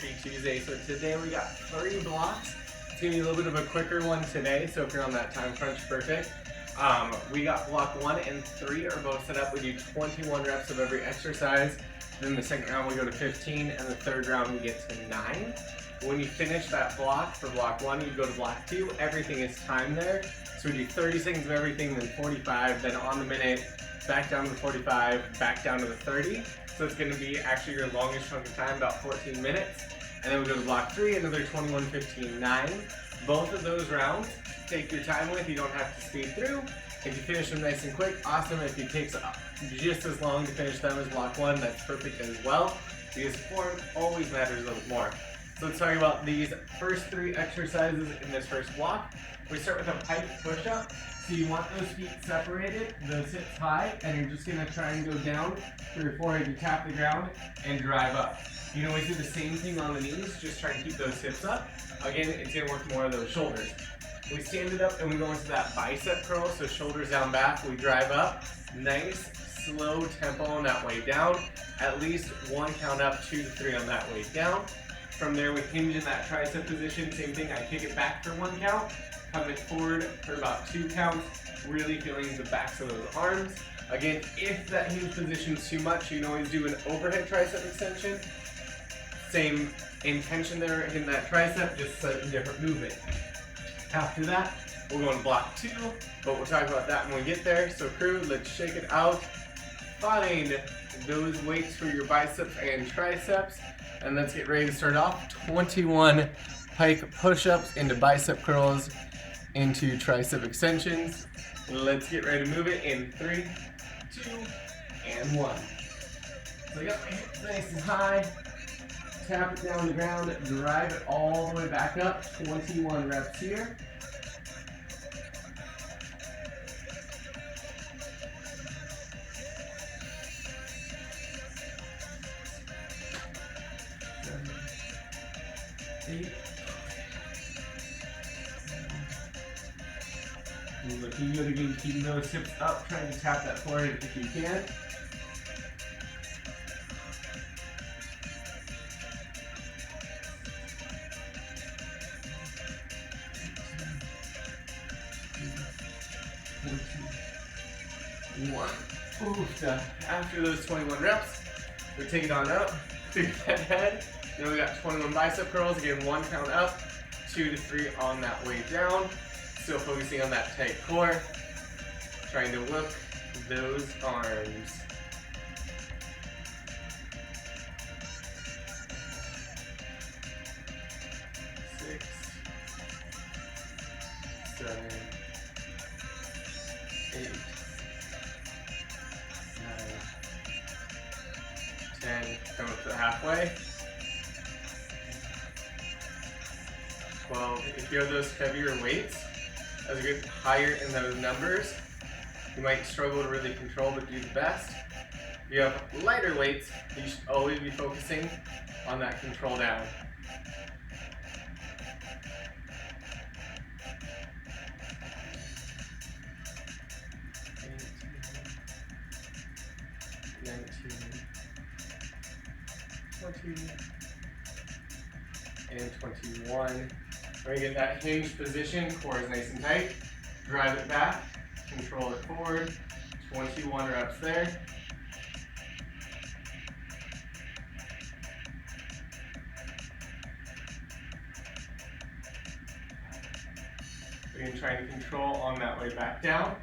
Quickie Tuesday. So today we got 3 blocks. It's gonna be a little bit of a quicker one today, so if you're on that time crunch, perfect. We got block 1 and 3 are both set up. We do 21 reps of every exercise. Then the second round we go to 15, and the third round we get to 9. When you finish that block for block 1, you go to block 2. Everything is timed there. So we do 30 seconds of everything, then 45, then on the minute, back down to the 45, back down to the 30. So it's going to be actually your longest chunk of time, about 14 minutes. And then we go to block 3, another 21, 15, 9. Both of those rounds, take your time with. You don't have to speed through. If you finish them nice and quick, awesome. If it takes just as long to finish them as block 1, that's perfect as well. Because form always matters a little more. So let's talk about these first 3 exercises in this first block. We start with a pike push-up. So you want those feet separated, those hips high, and you're just gonna try and go down through your forehead. You tap the ground and drive up. You can always do the same thing on the knees, just try and keep those hips up. Again, it's gonna work more of those shoulders. We stand it up and we go into that bicep curl, so shoulders down back, we drive up. Nice, slow tempo on that way down. At least 1 count up, 2 to 3 on that way down. From there, we hinge in that tricep position. Same thing, I kick it back for 1 count. Coming forward for about 2 counts, really feeling the backs of those arms. Again, if that hinge position is too much, you can always do an overhead tricep extension. Same intention there in that tricep, just slightly different movement. After that, we'll go into block 2, but we'll talk about that when we get there. So crew, let's shake it out. Find those weights for your biceps and triceps, and let's get ready to start off. 21 pike push-ups into bicep curls, into tricep extensions. Let's get ready to move it in 3, 2, and 1. So I got my hips nice and high. Tap it down the ground, drive it all the way back up. 21 reps here. Looking good again, keeping those hips up, trying to tap that forehead if you can. Oof, after those 21 reps, we take it on up through that head. Then we got 21 bicep curls, again 1 count up, 2 to 3 on that way down. Still focusing on that tight core, trying to work those arms. 6, 7, 8, 9, 10, come up to halfway. 12, if you have those heavier weights, as you get higher in those numbers, you might struggle to really control, but do the best. If you have lighter weights, you should always be focusing on that control down. And 21. We're gonna get that hinge position, core is nice and tight. Drive it back, control it forward. 21 reps there. We're gonna try to control on that way back down.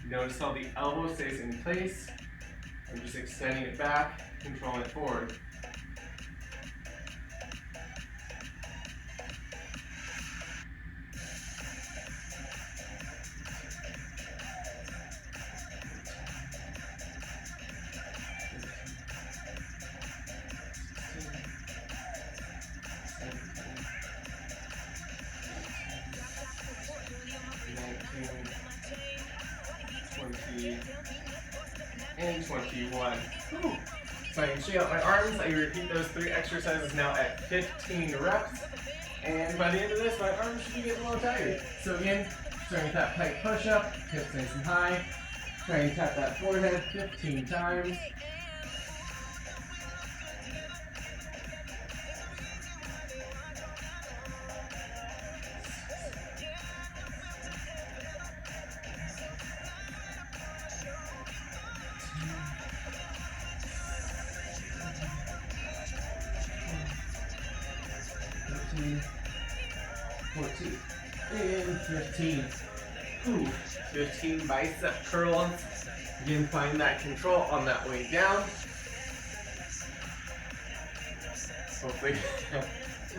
Notice how the elbow stays in place. I'm just extending it back, controlling it forward. And 21. Whew. So I can shake out my arms. I repeat those 3 exercises now at 15 reps. And by the end of this, my arms should be getting a little tired. So again, starting with that pike push-up, hips nice and high. Try and tap that forehead 15 times. 13, 14, and 15. Ooh, 15 bicep curls. Again, find that control on that way down. Hopefully,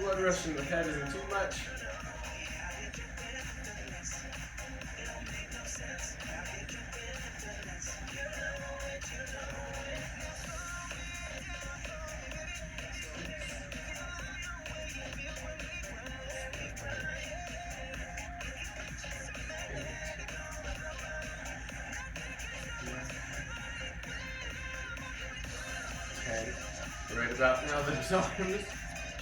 blood rush in the head isn't too much. Right about now, those arms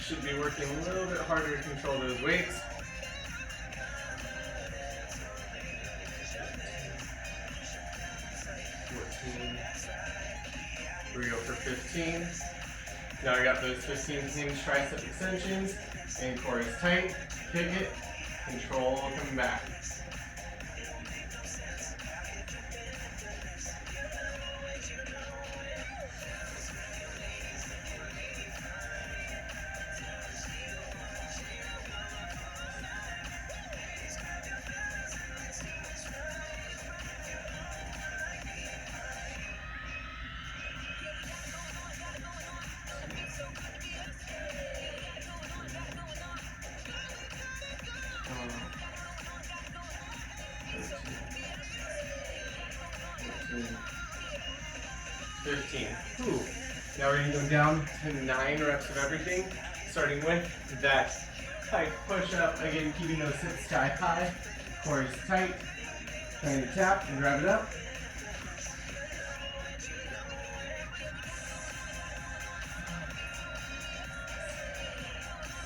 should be working a little bit harder to control those weights. 14. We go for 15. Now I got those 15 hinge tricep extensions, and core is tight. Kick it, control, coming back. 15. Ooh. Now we're going to go down to 9 reps of everything, starting with that Pike push-up. Again, keeping those hips sky high, core is tight. Trying to tap and grab it up.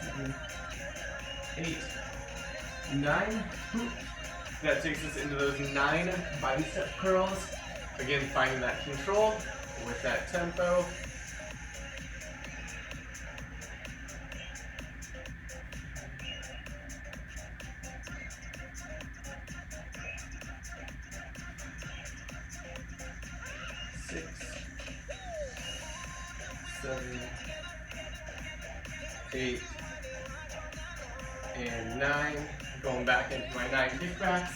7, 8, 9. Ooh. That takes us into those 9 bicep curls. Again, finding that control with that tempo. Six, 7, 8, and 9. Going back into my 9 kickbacks,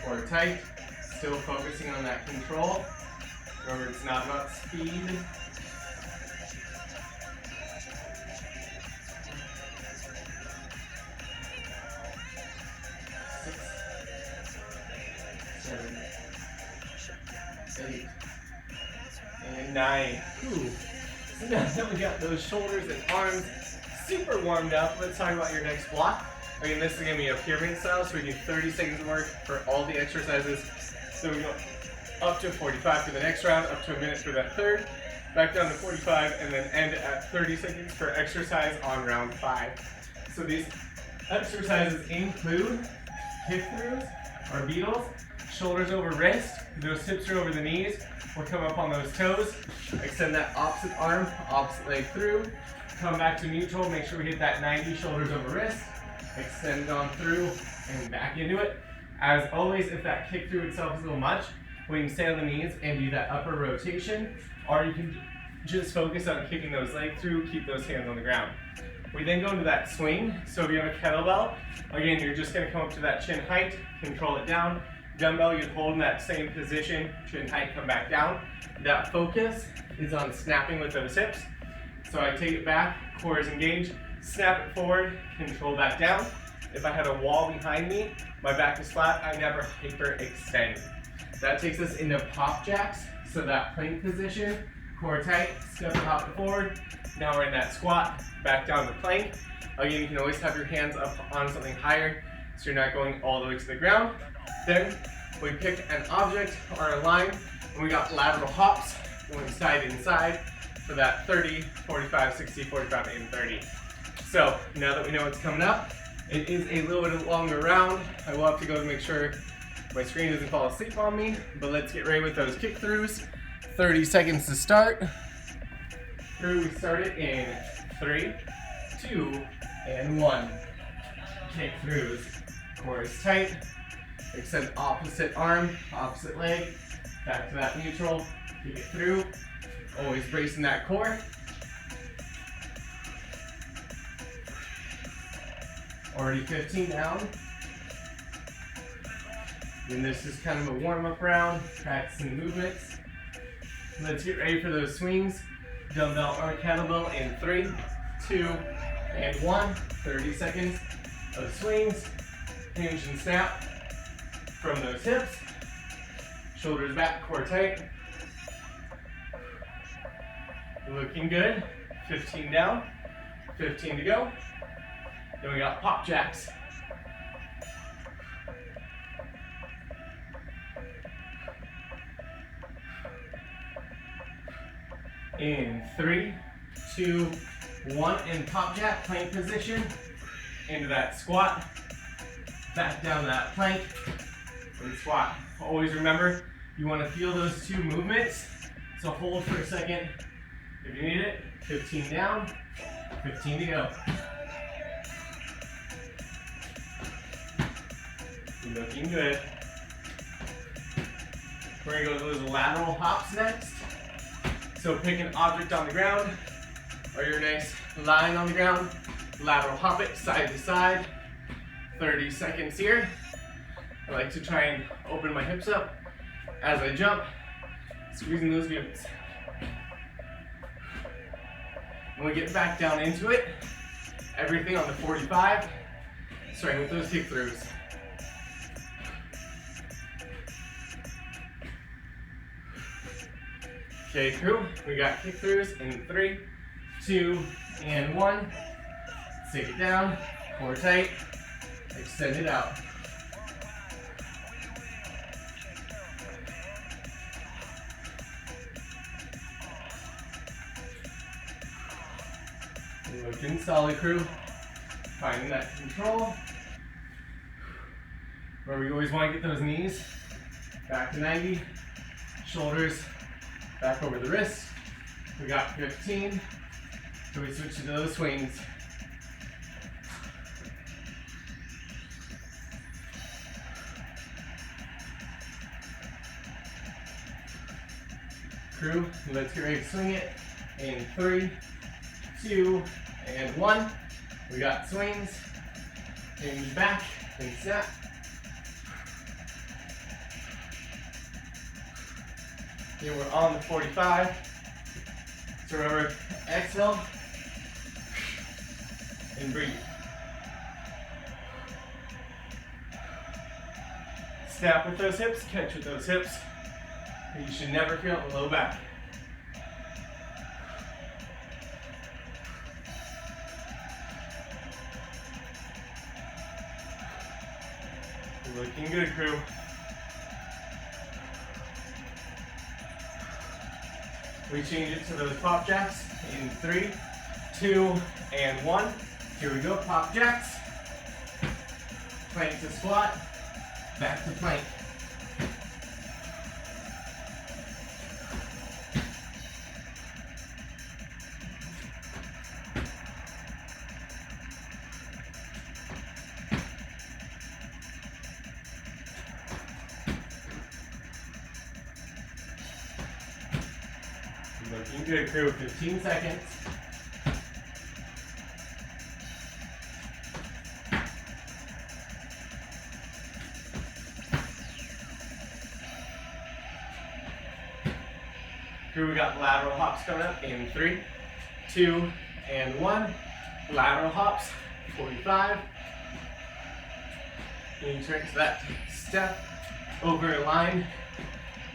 core tight, still focusing on that control. Remember, it's not about speed. 6, 7, 8, and 9. Ooh. So now that we got those shoulders and arms super warmed up, let's talk about your next block. Again, this is going to be a pyramid style, so we do 30 seconds of work for all the exercises. So we go up to 45 for the next round, up to a minute for that third, back down to 45, and then end at 30 seconds for exercise on round 5. So these exercises include kickthroughs or beetles, shoulders over wrist, those hips are over the knees, we'll come up on those toes, extend that opposite arm, opposite leg through, come back to neutral, make sure we hit that 90 shoulders over wrist, extend on through and back into it. As always, if that kick through itself is a little much, we can stay on the knees and do that upper rotation, or you can just focus on kicking those legs through, keep those hands on the ground. We then go into that swing. So if you have a kettlebell, again, you're just gonna come up to that chin height, control it down. Dumbbell, you hold in that same position, chin height, come back down. That focus is on snapping with those hips. So I take it back, core is engaged, snap it forward, control back down. If I had a wall behind me, my back is flat, I never hyperextend. That takes us into pop jacks. So that plank position, core tight, step hop it forward. Now we're in that squat, back down to plank. Again, you can always have your hands up on something higher so you're not going all the way to the ground. Then we pick an object or a line, and we got lateral hops going side inside for that 30, 45, 60, 45, and 30. So now that we know what's coming up, it is a little bit longer round. I will have to go to make sure my screen doesn't fall asleep on me, but let's get ready with those kick-throughs. 30 seconds to start. Through, we start it in 3, 2, and 1. Kick-throughs. Core is tight. Extend opposite arm, opposite leg. Back to that neutral. Kick it through. Always bracing that core. Already 15 down. And this is kind of a warm-up round, practicing movements. Let's get ready for those swings. Dumbbell or kettlebell in 3, 2, and 1. 30 seconds of swings. Hinge and snap from those hips. Shoulders back, core tight. Looking good. 15 down, 15 to go. Then we got pop jacks. In 3, 2, 1, and pop jack, plank position. Into that squat. Back down to that plank and squat. Always remember, you want to feel those two movements. So hold for a second if you need it. 15 down, 15 to go. Looking good. We're going to go to those lateral hops next. So pick an object on the ground, or you're nice lying on the ground. Lateral hop it side to side. 30 seconds here. I like to try and open my hips up as I jump, squeezing those glutes. When we get back down into it, everything on the 45, starting with those kick-throughs. Okay, crew, we got kick-throughs in 3, 2, and 1. Take it down, core tight, extend it out. Looking solid, crew. Finding that control. Where we always want to get those knees back to 90. Shoulders back over the wrists. We got 15. So we switch to those swings. Crew, let's get ready to swing it in 3, 2, and 1. We got swings, hinge back, and snap. Then we're on the 45. So remember, exhale, and breathe. Snap with those hips, catch with those hips. You should never feel the low back. Looking good, crew. We change it to those pop jacks in 3, 2, and 1. Here we go, pop jacks. Plank to squat, back to plank. Looking good, crew. 15 seconds. Crew, we got lateral hops coming up in 3, 2, and 1. Lateral hops, 45. And you turn to that step over a line.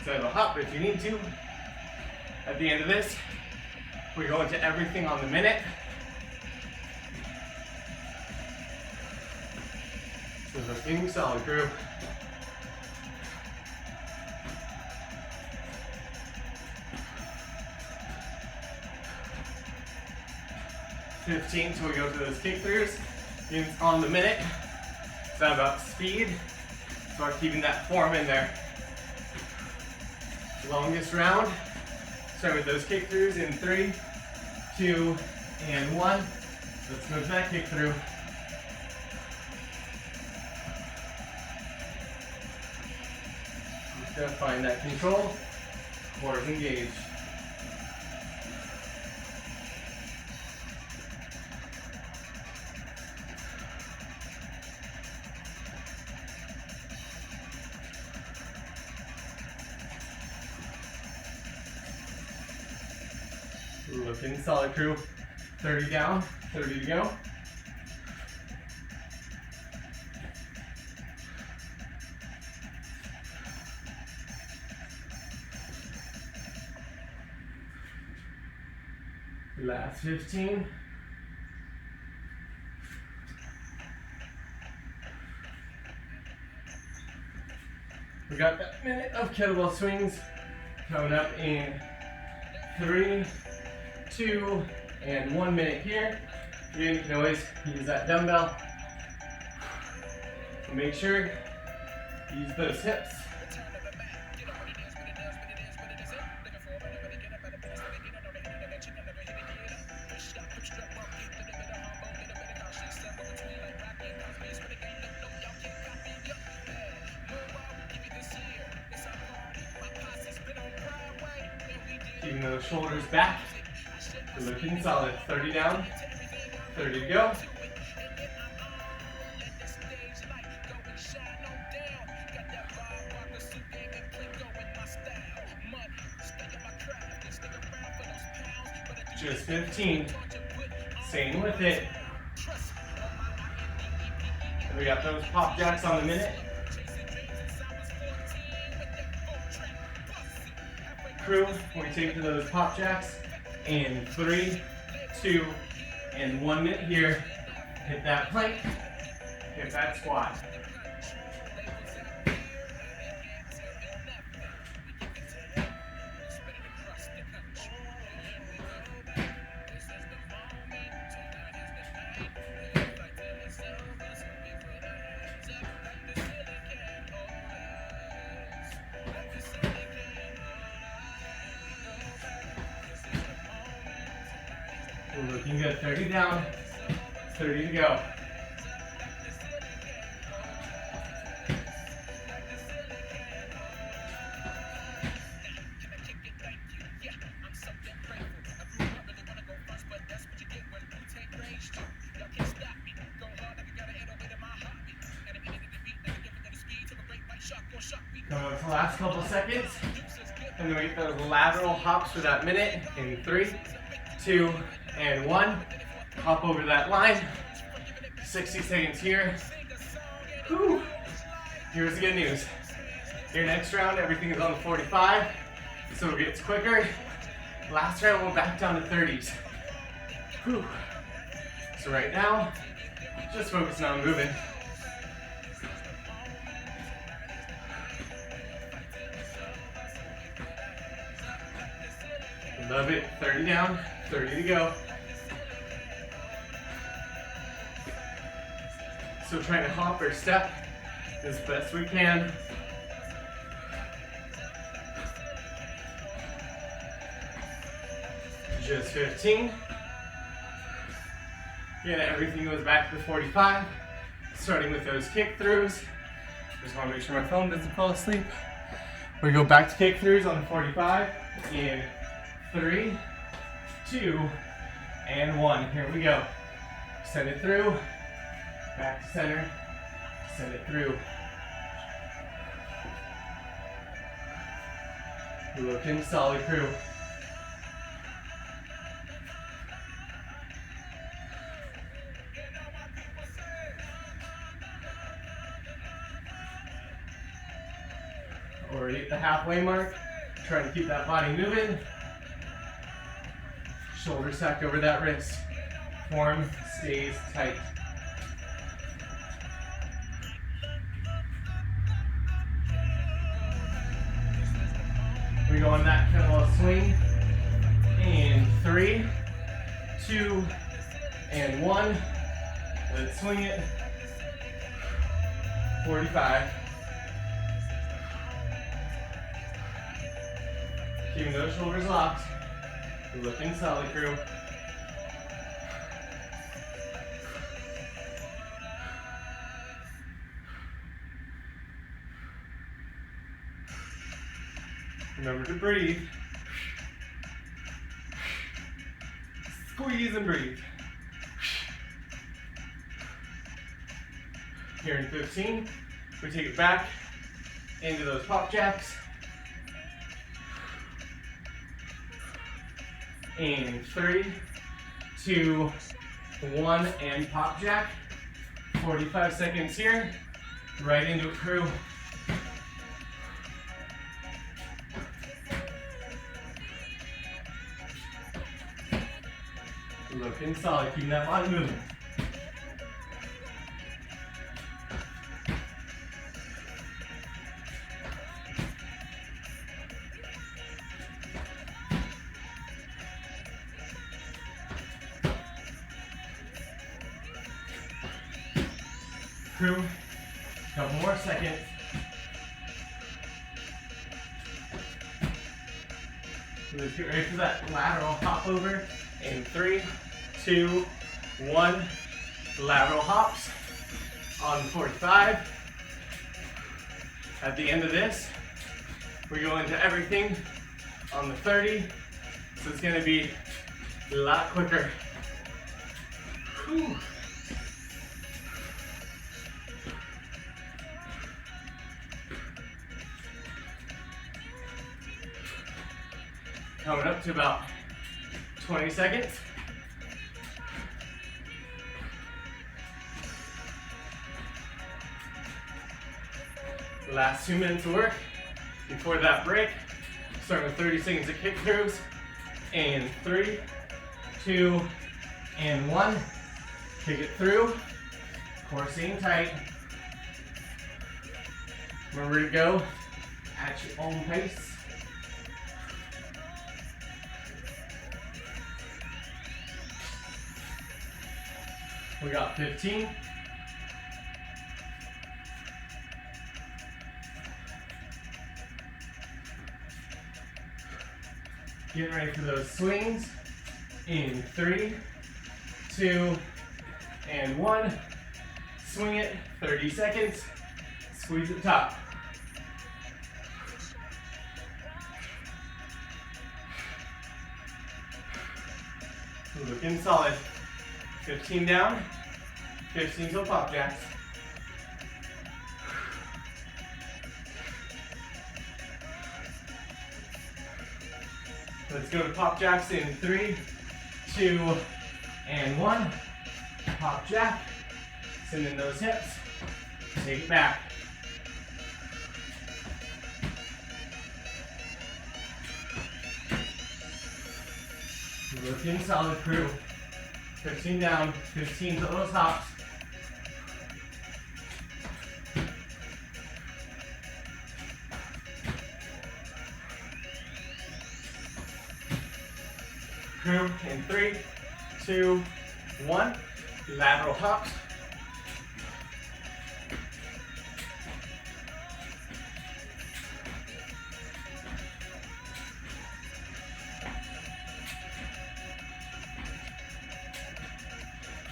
So it'll hop if you need to. At the end of this, we go into everything on the minute. So looking solid, crew. So we go to those kick-throughs. On the minute, it's not about speed, it's about keeping that form in there. Longest round. Start with those kick-throughs in 3, 2, and 1. Let's move that kick-through. Just gotta find that control. Core is engaged. Looking solid, crew. 30 down, 30 to go. Last 15. We got that minute of kettlebell swings coming up in 3, 2, and 1 minute here. Again, you can always use that dumbbell. Make sure you use those hips. Keeping those shoulders back. Looking solid. 30 down, 30 to go. Just 15. Staying with it. And we got those pop jacks on the minute. Crew, we take to those pop jacks in 3, 2, and 1 minute here. Hit that plank, hit that squat. We're looking good. 30 down, 30 to go. Come on to the last couple seconds. And then we get those lateral hops for that minute in 3, 2, and 1. Hop over that line. 60 seconds here. Whew. Here's the good news. Your next round, everything is on the 45, so it gets quicker. Last round, we'll back down to 30s. Whew. So right now, just focusing on moving. Love it. 30 down, 30 to go. So trying to hop or step as best we can. Just 15. Yeah, everything goes back to the 45. Starting with those kick-throughs. Just want to make sure my phone doesn't fall asleep. We go back to kick-throughs on the 45 in 3, 2, and 1. Here we go. Send it through. Back to center. Send it through. Looking solid, crew. Already at the halfway mark. Trying to keep that body moving. Shoulder stacked over that wrist. Form stays tight. We go on that kettlebell swing in 3, 2, and 1. Let's swing it. 45. Keeping those shoulders locked. Looking solid, crew. Remember to breathe. Squeeze and breathe. Here in 15, we take it back into those pop jacks. In 3, 2, 1, and pop jack. 45 seconds here. Right into it, crew. Looking solid, keeping that body moving. Crew, couple more seconds. Let's get ready for that lateral hop over. In 3, 2, 1, lateral hops on 45. At the end of this, we go into everything on the 30, so it's gonna be a lot quicker. Whew. Coming up to about 20 seconds. Last 2 minutes of work before that break. Starting with 30 seconds of kick throughs. In 3, 2, and 1. Kick it through. Core staying tight. Remember to go at your own pace. We got 15. Getting ready for those swings. In 3, 2, and 1. Swing it, 30 seconds. Squeeze at the top. Looking solid. 15 down, 15 till pop jacks. Let's go to pop jacks in 3, 2, and 1. Pop jack, send in those hips, take it back. Looking solid, crew. 15 down, 15 to those hops. Crew in 3, 2, 1. Lateral hops.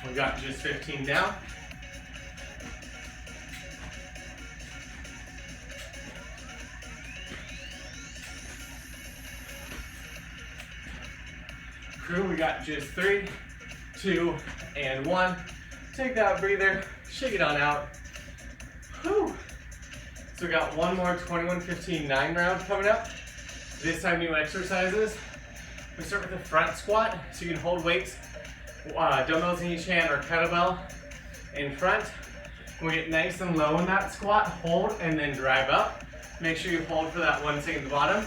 We got just 15 down. Crew, we got just 3, 2, and 1. Take that breather, shake it on out. Whew. So we got one more 21-15 9 round coming up. This time new exercises. We start with the front squat, so you can hold weights. Dumbbells in each hand or kettlebell in front. When we get nice and low in that squat, hold and then drive up. Make sure you hold for that 1 second at the bottom.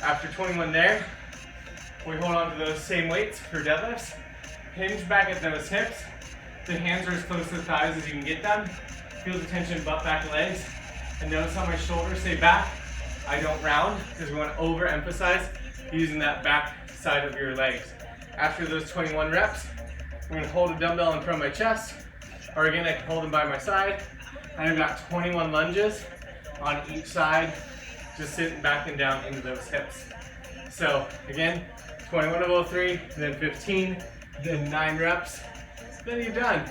After 21 there, we hold on to those same weights for deadlifts. Hinge back at those hips. The hands are as close to the thighs as you can get them. Feel the tension, butt back legs. And notice how my shoulders stay back. I don't round because we want to overemphasize using that back side of your legs. After those 21 reps, I'm going to hold a dumbbell in front of my chest, or again, I can hold them by my side. And I've got 21 lunges on each side, just sitting back and down into those hips. So again, 21 of all 3, then 15, then 9 reps, then you're done.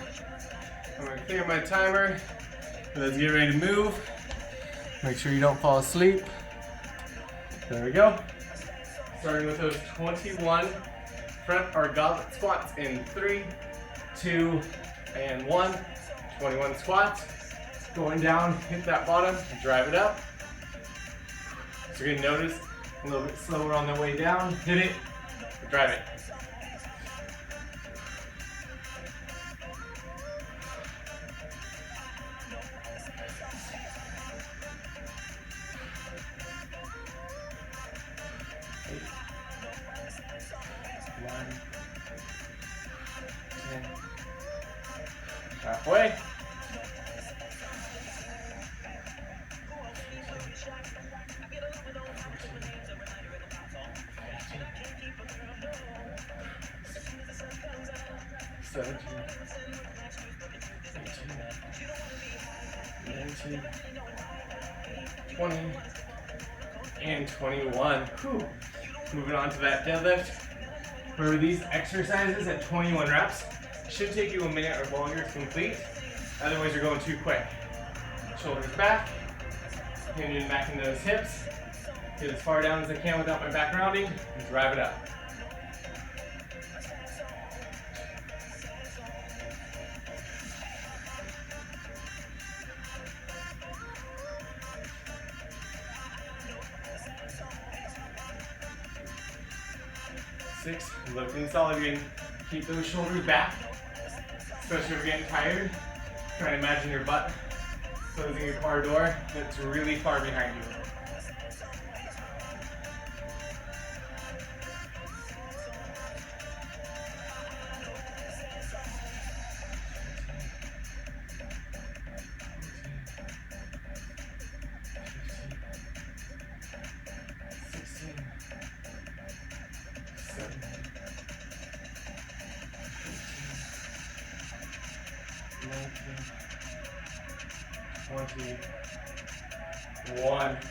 I'm going to clear my timer. Let's get ready to move. Make sure you don't fall asleep. There we go. Starting with those 21 front or goblet squats in 3, 2, and 1. 21 squats. Going down, hit that bottom, drive it up. So you're gonna notice a little bit slower on the way down. Hit it, Drive it. 9, 10. Halfway. 17, 18, 19, 20, and 21. Whew. Moving on to that deadlift. Remember, these exercises at 21 reps should take you a minute or longer to complete. Otherwise, you're going too quick. Shoulders back, hinging back into those hips. Get as far down as I can without my back rounding, and drive it up. Looking solid. You're gonna keep those shoulders back, especially if you're getting tired. Try to imagine your butt closing your car door that's really far behind you.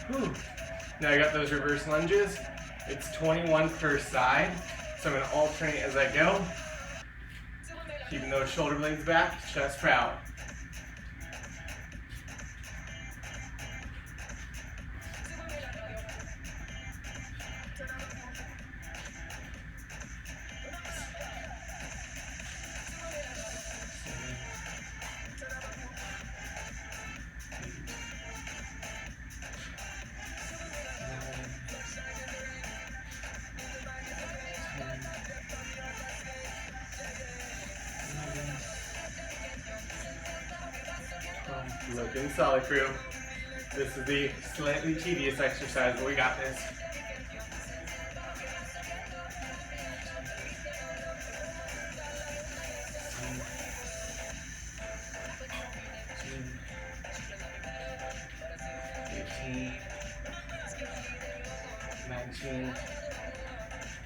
Whew. Now I got those reverse lunges. It's 21 per side, so I'm going to alternate as I go. Keeping those shoulder blades back, chest proud. Looking solid, crew. This is the slightly tedious exercise, but we got this.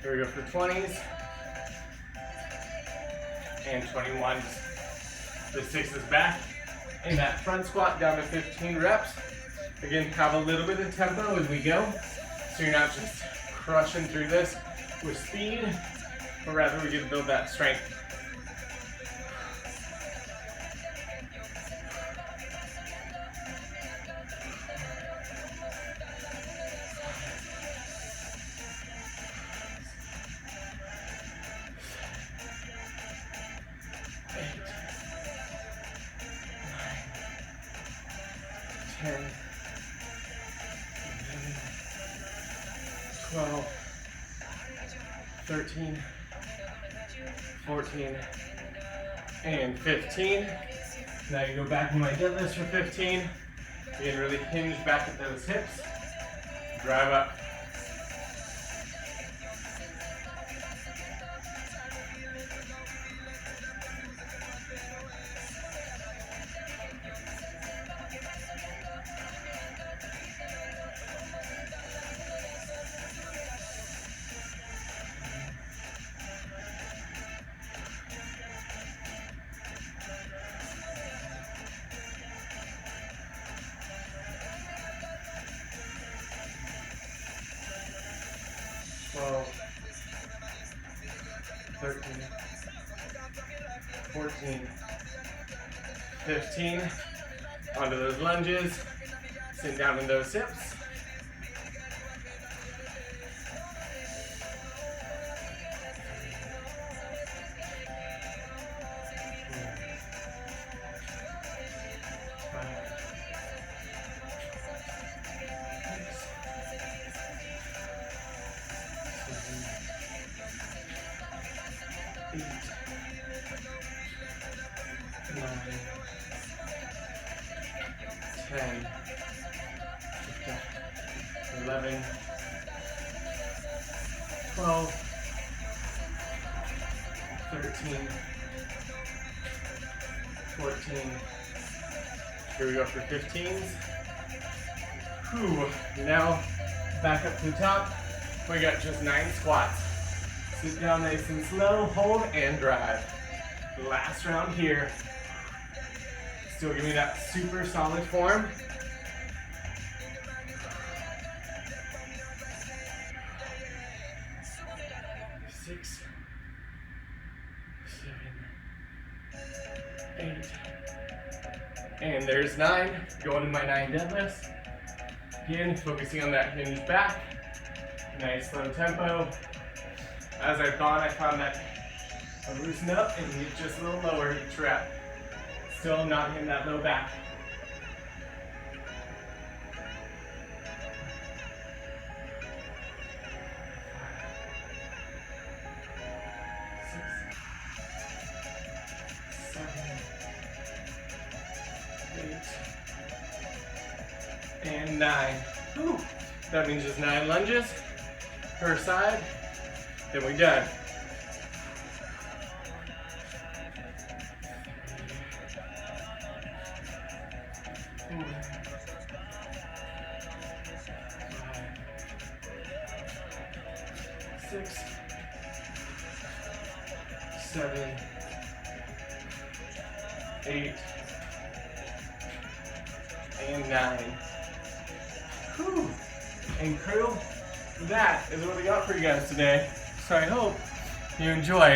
Here we go for 20s and 21s. The 6 is back. In that front squat down to 15 reps. Again, have a little bit of tempo as we go, so you're not just crushing through this with speed, but rather we get to build that strength. And 15. Now you go back in my deadlifts for 15. You can really hinge back at those hips. Drive up. Onto those lunges, sit down in those hips. 10, 11, 12, 13, 14. Here we go for 15s. Whew. Now back up to the top. We got just 9 squats. Sit down nice and slow, hold and drive. Last round here. Still give me that super solid form. 6, 7, 8, and there's 9. Going to my 9 deadlifts. Again, focusing on that hinge back. Nice slow tempo. As I've gone, I found that I loosen up and get just a little lower each rep. Still not hitting that low back. 6, 7, 8, and 9. Whew. That means just 9 lunges per side. Then we're done. 4, 5, 6, 7, 8, and 9. Whew. And crew, that is what we got for you guys today. So I hope you enjoy.